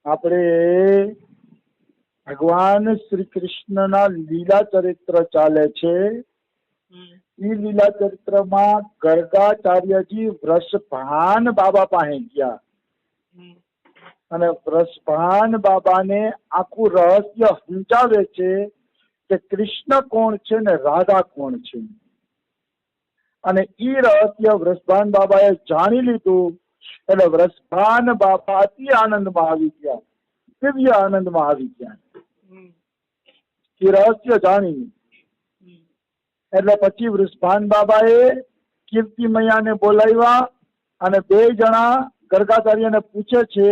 આપણે ભગવાન શ્રી કૃષ્ણના લીલા ચરિત્ર ચાલે છે. એ લીલા ચરિત્રમાં ગર્ગાચાર્યજી વૃષભાન બાબા પાસે ગયા અને વૃષભાન બાબાને આખું રહસ્ય સમજાવે છે કે કૃષ્ણ કોણ છે ને રાધા કોણ છે. અને ઈ રહસ્ય વૃષભાન બાબાએ જાણી લીધું એટલે વૃષભાન બાબા અતિ આનંદમાં આવી ગયા, દિવ્ય આનંદમાં આવી ગયા. એ રહસ્ય જાણી એટલે પછી વૃષભાન બાબાએ કીર્તિમયાને બોલાવ્યા અને બે જણા ગર્ગાચાર્યને પૂછે છે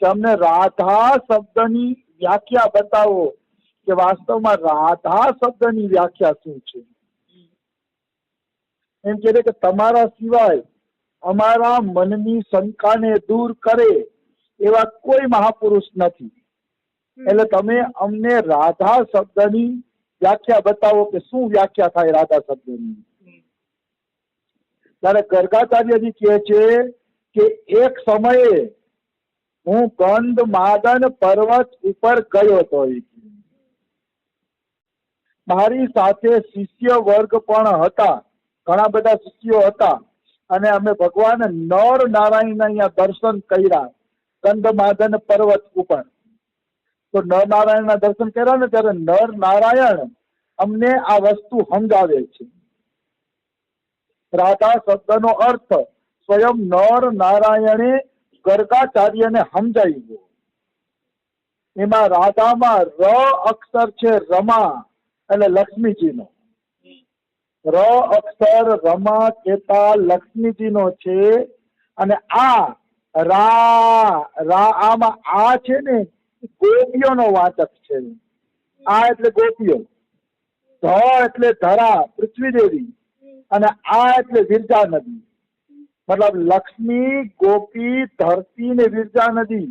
કે અમને રાધા શબ્દની વ્યાખ્યા બતાવો કે વાસ્તવમાં રાધા શબ્દની વ્યાખ્યા શું છે. એમ કહે કે તમારા સિવાય અમારા મનની શંકાને દૂર કરે એવા કોઈ મહાપુરુષ નથી, એટલે તમે અમને રાધા શબ્દની વ્યાખ્યા બતાવો કે શું વ્યાખ્યા થાય રાધા શબ્દની. ત્યારે ગર્ગાચાર્યજી કહે છે કે એક સમયે હું ગંધમાદન પર્વત ઉપર ગયો હતો. મારી સાથે શિષ્ય વર્ગ પણ હતા, ઘણા બધા શિષ્યો હતા અને અમે ભગવાન નર નારાયણ અહીંયા દર્શન કર્યા ગંધમાદન પર્વત ઉપર. તો નર નારાયણ ના દર્શન કર્યા ને ત્યારે નર નારાયણ અમને આ વસ્તુ સમજાવે છે. રાધા શબ્દનો અર્થ સ્વયં નર નારાયણે ગર્ગાચાર્યને સમજાવ્યો. એમાં રાધામાં ર અક્ષર છે રમા એટલે લક્ષ્મીજીનો. ર અક્ષર રમા કહેતા લક્ષ્મીજીનો છે અને આ આમાં આ છે ને ગોપીઓનો વાચક છે. આ એટલે ગોપીઓ, ધ એટલે ધરા પૃથ્વી દેવી અને આ એટલે વિરજા નદી. મતલબ લક્ષ્મી, ગોપી, ધરતી ને વિરજા નદી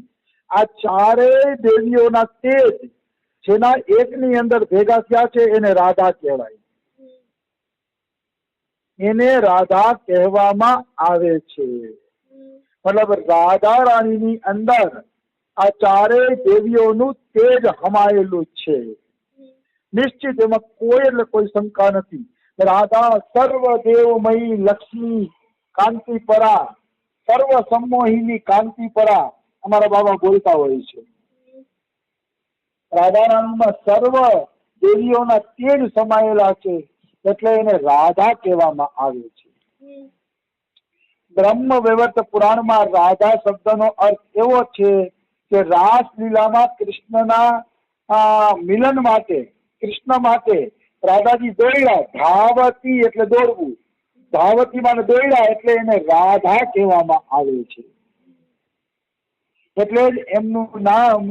આ ચારેય દેવીઓના તેજ જેના એકની અંદર ભેગા થયા છે એને રાધા કહેવાય. એને રાધા કહેવામાં આવે છે. મતલબ રાધા રાણીની અંદર આ ચારેય દેવીઓનું તેજ હમાયેલું છે. નિશ્ચિત એમાં કોઈ એટલે કોઈ શંકા નથી. રાધા સર્વ દેવમયી લક્ષ્મી કાંતિપરા, સર્વ સંમોહિની કાંતિપરા અમારા બાબા બોલતા હોય છે. રાધા રાણીમાં સર્વ દેવીઓના તેજ સમાયેલા છે એટલે એને રાધા કહેવામાં આવે છે. બ્રહ્મ વૈવર્ત પુરાણમાં રાધા શબ્દનો અર્થ એવો છે કે રાસલીલામાં કૃષ્ણના મિલન માટે, કૃષ્ણ માટે રાધાજી દોડ્યા. ધાવતી એટલે દોડવું, ધાવતીમાં દોડ્યા એટલે એને રાધા કહેવામાં આવે છે. એટલે જ એમનું નામ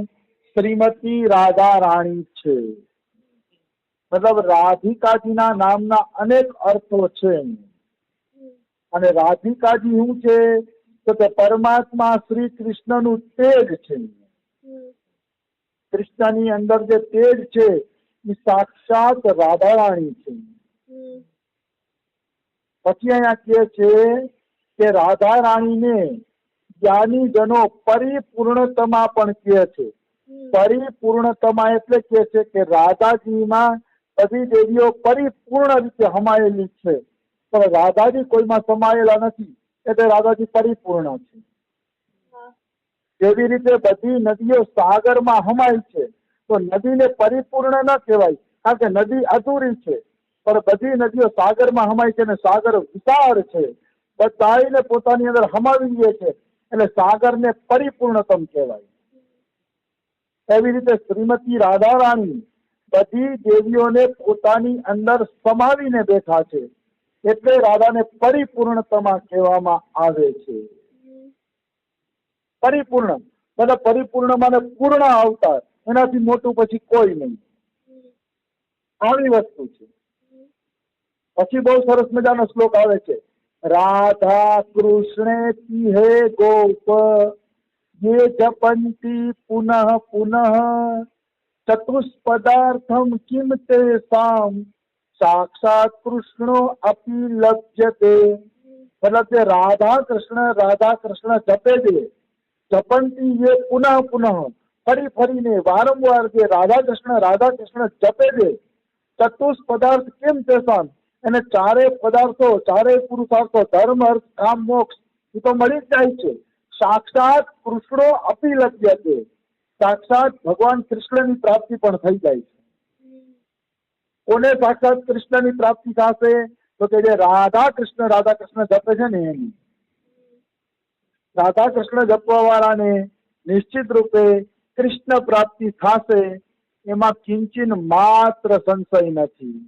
શ્રીમતી રાધા રાણી છે. મતલબ રાધિકાજીના નામના અનેક અર્થો છે. અને રાધિકાજી શું છે તો તે પરમાત્મા શ્રી કૃષ્ણનું તેજ છે. કૃષ્ણની અંદર જે તેજ છે એ સાક્ષાત રાધા રાણી છે. પછી અહીંયા કહે છે કે રાધા રાણીને જ્ઞાની જનો પરિપૂર્ણતમા પણ કહે છે. પરિપૂર્ણતમા એટલે કહે છે કે રાધાજીમાં બધી દેવીઓ પરિપૂર્ણ રીતે સમાયેલી છે, પણ રાધાજી કોઈમાં સમાયેલા નથી એટલે રાધાજી પરિપૂર્ણ છે. જેવી રીતે બધી નદીઓ સાગરમાં સમાય છે તો નદીને પરિપૂર્ણ ન કહેવાય, કારણ કે નદી અધૂરી છે. પણ બધી નદીઓ સાગરમાં સમાય છે અને સાગર વિશાળ છે, બધાને પોતાની અંદર સમાવી લે છે એટલે સાગરને પરિપૂર્ણતમ કહેવાય. એવી રીતે શ્રીમતી રાધા રાણી બધી દેવીઓને પોતાની અંદર સમાવીને બેઠા છે એટલે રાધાને પરિપૂર્ણતમા કહેવામાં આવે છે. પરિપૂર્ણ મતલબ પરિપૂર્ણ માને પૂર્ણ અવતાર, એનાથી મોટું પછી કોઈ નહીં. આવી વસ્તુ છે. પછી બહુ સરસ મજાનો શ્લોક આવે છે. રાધા કૃષ્ણે હે ગોપ ये जपन्ति पुनः पुनः चतुष्पदार्थम किम तेषाम साक्षात कृष्णो अपि लभ्यते. मतलब राधा कृष्ण जपे दे જપંતી એ પુનઃ પુનઃ ફરી ફરીને વારંવાર જે રાધા કૃષ્ણ જપે છે, ચતુષ પદાર્થ કેમ તેસાન, એને ચારે પદાર્થો, ચારે પુરુષાર્થો, ધર્મ અર્થ કામ મોક્ષ એ તો મળી જ જાય છે. સાક્ષાત કૃષ્ણો અપી લભ્ય છે, સાક્ષાત ભગવાન કૃષ્ણની પ્રાપ્તિ પણ થઈ જાય છે. કોને સાક્ષાત કૃષ્ણની પ્રાપ્તિ થશે? તો કે જે રાધા કૃષ્ણ જપે છે ને એની. રાધા કૃષ્ણ જપવા વાળાને નિશ્ચિત રૂપે કૃષ્ણ પ્રાપ્તિ થશે, એમાં કિંચિન માત્ર સંશય નથી.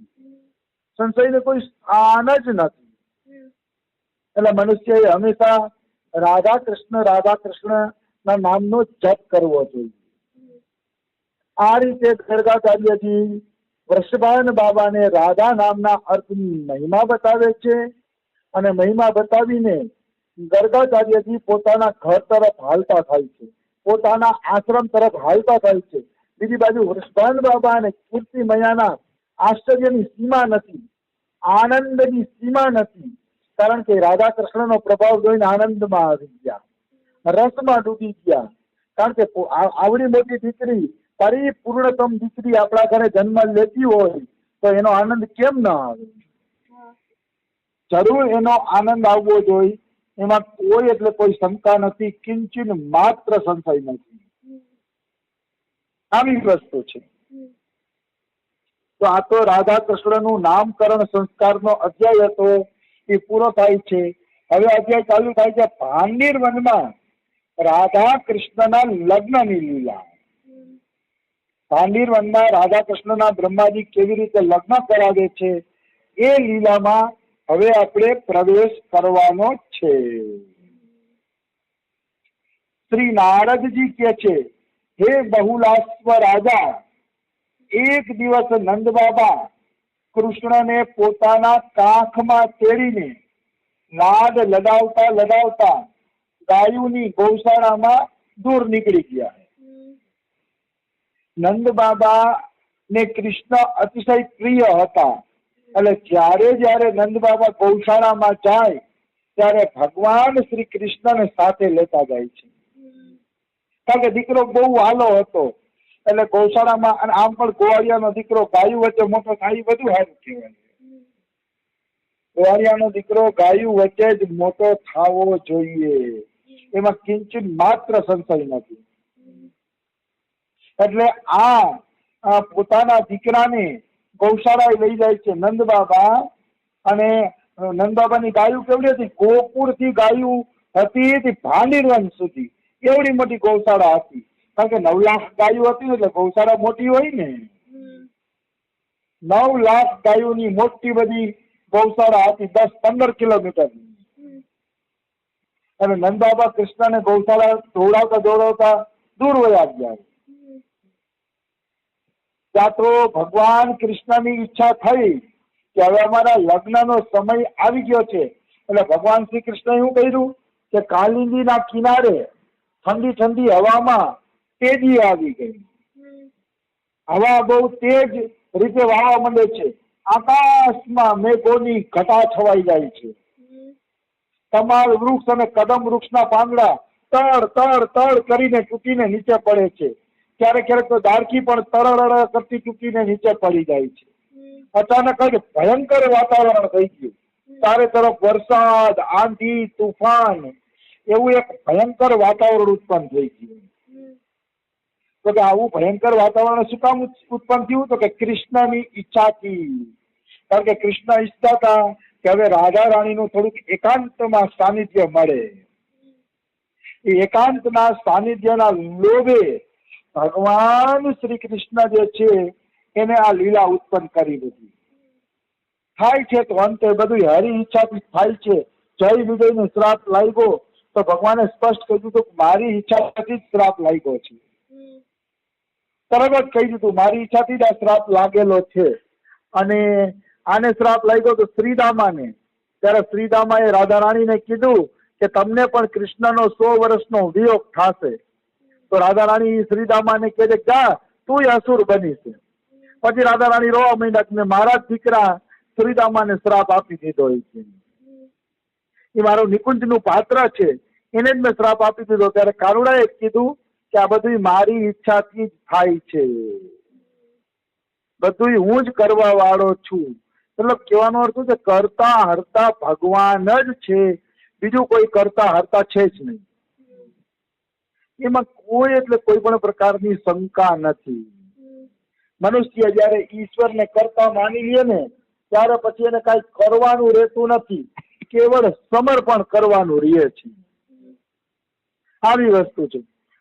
સંશયને કોઈ સ્થાન જ નથી. એટલે મનુષ્યએ હંમેશા રાધા કૃષ્ણ ના નામનો જપ કરવો જોઈએ. આ રીતે ગર્ગાચાર્યજી વૃષભાન બાબાને રાધા નામના અર્થની મહિમા બતાવે છે, અને મહિમા બતાવીને ગર્ગાચાર્યજી પોતાના ઘર તરફ હાલતા થાય છે, પોતાના આશ્રમ તરફ હાલતા થાય છે. બીજી બાજુ વૃષભાન બાબા અને કીર્તિ મયાના આશ્ચર્યની સીમા નથી, આનંદની સીમા નથી. કારણ કે રાધા કૃષ્ણનો પ્રભાવ જોઈને આનંદમાં આવી ગયા, રસમાં ડૂબી ગયા. કારણ કે આવડી મોટી દીકરી, પરિપૂર્ણતમ દીકરી આપણા ઘરે જન્મ લેતી હોય તો એનો આનંદ કેમ ના આવે? જરૂર એનો આનંદ આવવો જોઈએ, એમાં કોઈ એટલે કોઈ શંકા નથી, કિંચિન માત્ર સંશય નથી. આવી વસ્તુ છે. તો આ તો રાધા કૃષ્ણનું નામકરણ સંસ્કારનો અધ્યાય હતો, એ પૂરો થાય છે. હવે અધ્યાય ચાલુ થાય છે ભાંડીર વનમાં રાધા કૃષ્ણના લગ્નની લીલા. ભાંડીર વનમાં રાધા કૃષ્ણના બ્રહ્માજી કેવી રીતે લગ્ન કરાવે છે એ લીલામાં હવે આપણે પ્રવેશ કરવાનો છે. શ્રી નારદજી કે છે, હે બહુલાસ્વ રાજા, એક દિવસ નંદ બાબા કૃષ્ણને પોતાના કાંખમાં તેડીને નાદ લગાવતા લગાવતા ગાયુની ગૌશાળામાં દૂર નીકળી ગયા. નંદ બાબા ને કૃષ્ણ અતિશય પ્રિય હતા, એટલે જ્યારે નંદ બાબા ગૌશાળામાં જાય ત્યારે ભગવાન શ્રી કૃષ્ણને સાથે લેતા જાય છે. કારણ કે દીકરો બહુ વાલો હતો, એટલે ગૌશાળામાં, અને આમ પણ ગોવાળિયાનો દીકરો ગાયું વચ્ચે મોટો થાય બધું સારું કહેવાય. ગોવાળિયાનો દીકરો ગાયું વચ્ચે જ મોટો થવો જોઈએ, એમાં કિંચિત માત્ર સંશય નથી. એટલે આ પોતાના દીકરાને ગૌશાળાએ લઈ જાય છે નંદ બાબા. અને નંદ બાબાની ગાયું કેવડી હતી? ગોકુળ થી ગાયું હતી ભાંડીરવન સુધી, એવડી મોટી ગૌશાળા હતી. કારણ કે 9 લાખ ગાયું હતી એટલે ગૌશાળા મોટી હોય ને. 9 લાખ ગાયોની મોટી બધી ગૌશાળા હતી, 10-15 કિલોમીટરની. અને નંદ બાબા કૃષ્ણને ગૌશાળા દોડાવતા દૂર વયા ગયા. ત્યાં તો ભગવાન કૃષ્ણની ઈચ્છા થઈ કે હવે અમારા લગ્નનો સમય આવી ગયો છે. એટલે ભગવાન શ્રી કૃષ્ણએ શું કર્યું કે કાલિંદીના કિનારે ઠંડી ઠંડી હવામાં તેજી આવી ગઈ. હવા બહુ તેજ રીતે વાવા માંડે છે, આકાશમાં મેઘોની ઘટા છવાઈ જાય છે. તમામ વૃક્ષ અને કદમ વૃક્ષના પાંદડા તળ કરીને તૂટીને નીચે પડે છે. ક્યારેક તો ડાળખી પણ તરળ કરતી તૂટીને નીચે પડી જાય છે. અચાનક જ ભયંકર વાતાવરણ થઈ ગયું. ચારે તરફ વરસાદ, આંધી, તુફાન, એવું એક ભયંકર વાતાવરણ ઉત્પન્ન થઈ ગયું. તો કે આવું ભયંકર વાતાવરણ શું કામ ઉત્પન્ન થયું? તો કે કૃષ્ણની ઈચ્છાથી. કારણ કે કૃષ્ણ ઈચ્છતા હતા કે હવે રાધા રાણીનું થોડુંક એકાંતમાં સાનિધ્ય મળે. એ એકાંતના સાનિધ્યના લોભે ભગવાન શ્રી કૃષ્ણ જે છે એને આ લીલા ઉત્પન્ન કરી દીધી. થાય છે તો અંતે બધું હરી ઈચ્છાથી થાય છે. જય વિજયનો શ્રાપ લાગ્યો તો ભગવાને સ્પષ્ટ કહી દીધું કે મારી ઈચ્છાથી જ શ્રાપ લાગ્યો છે. તરત જ કહી દીધું મારી ઈચ્છાથી જ આ શ્રાપ લાગેલો છે. અને આને શ્રાપ લાગ્યો તો શ્રીદામાને. ત્યારે શ્રીદામાએ રાધા રાણીને કીધું કે તમને પણ કૃષ્ણનો 100 વર્ષનો વિયોગ થશે. તો રાધા રાણી શ્રીદામાને કહે છે જા તું અસુર બની છે. પછી રાધા રાણી રોવા માંડ્યા કે મારા દીકરા શ્રીદામાને શ્રાપ આપી દીધો છે. એ મારો નિકુંજનું પાત્ર છે, એને જ મેં શ્રાપ આપી દીધો. ત્યારે કારુડાએ કીધું કે આ બધું મારી ઈચ્છાથી જ થાય છે, બધું હું જ કરવા વાળો છું. મતલબ કહેવાનો અર્થ છે કરતા હરતા ભગવાન જ છે, બીજું કોઈ કરતા હરતા છે જ નહીં. એમાં કોઈ એટલે કોઈ પણ પ્રકારની શંકા નથી. મનુષ્ય જયારે ઈશ્વરને કરતા માની લે ને ત્યારે પછી એને કઈ કરવાનું રહેતું નથી, કેવળ સમર્પણ કરવાનું રહે છે. આવી વસ્તુ છે.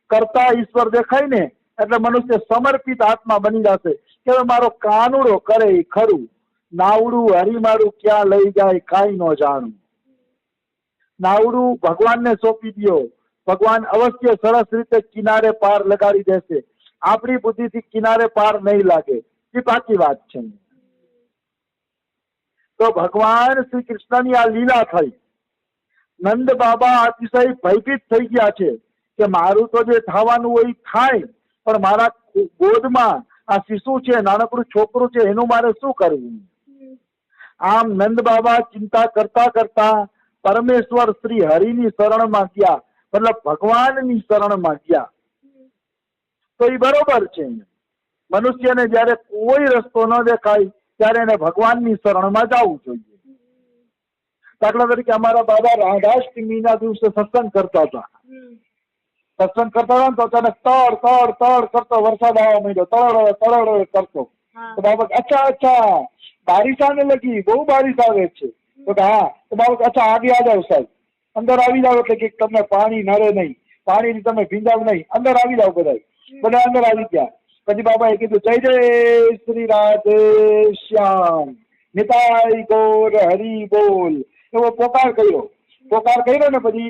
કરતા ઈશ્વર દેખાય ને એટલે મનુષ્ય સમર્પિત આત્મા બની જશે કે હવે મારો કાનુડો કરે એ ખરું, નાવડું હરી મારું ક્યાં લઈ જાય કાંઈ ન જાણું. નાવડું ભગવાનને સોંપી દો, ભગવાન અવશ્ય સરસ રીતે કિનારે પાર લગાડી દેશે. આપણી બુદ્ધિથી કિનારે પાર નહીં લાગે, એ પાકી વાત છે. તો ભગવાન શ્રી કૃષ્ણની આ લીલા થઈ. નંદ બાબા અતિશય ભયભીત થઈ ગયા છે કે મારું તો જે થવાનું હોય થાય, પણ મારા ગોદમાં આ શિશુ છે, નાનકડું છોકરું છે, એનું મારે શું કરવું? આમ નંદ બાબા ચિંતા કરતા કરતા પરમેશ્વર શ્રી હરિની શરણમાં ગયા, મતલબ ભગવાનની શરણમાં ગયા. તો એ બરોબર છે. મનુષ્યને જયારે કોઈ રસ્તો ન દેખાય ત્યારે એને ભગવાનની શરણમાં જવું જોઈએ. દાખલા તરીકે અમારા બાબા રાધાષ્ટમીના દિવસે સત્સંગ કરતા હતા. સત્સંગ કરતા હતા ને તો અચાનક તળ તળ તળ કરતો વરસાદ આવવા માંડ્યો, તળ કરતો. તો બાબા અચ્છા બારિશ આને લગી, બહુ બારિશ આવે છે. તો હા, તો બાબા અચ્છા આગે આ જાવ સાહેબ, અંદર આવી જાવ એટલે કે તમને પાણી નડે નહીં, પાણી તમે ભીંજાવ નહીં, અંદર આવી જાવ. બધા અંદર આવી ગયા. પછી બાબાએ કીધું જય જય શ્રી રાધે શ્યામ, નિતાઈ ગોર હરી બોલ, એવો પોકાર કર્યો ને પછી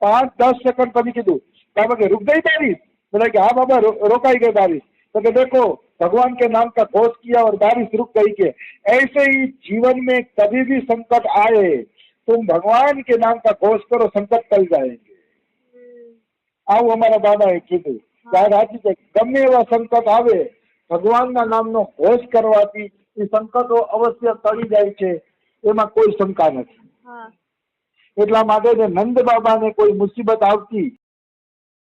5-10 સેકન્ડ પછી કીધું बाबा के रुक गई बारिश? बोला कि हाँ बाबा रोकाई गई बारिश। तो कि देखो भगवान के नाम का घोष किया और बारिश रुक गई के ऐसे ही जीवन में कभी भी संकट आए तुम भगवान के नाम का घोष करो, संकट टल जाएंगे। आવું અમારા બાબાએ કીધું। વાત સાચી છે, ગમે એવા સંકટ આવે ભગવાનના નામનો ઘોષ કરવાથી એ સંકટો અવશ્ય ટળી જાય છે, એમાં કોઈ શંકા નથી। એટલા માટે નંદ બાબાને કોઈ મુસીબત આવતી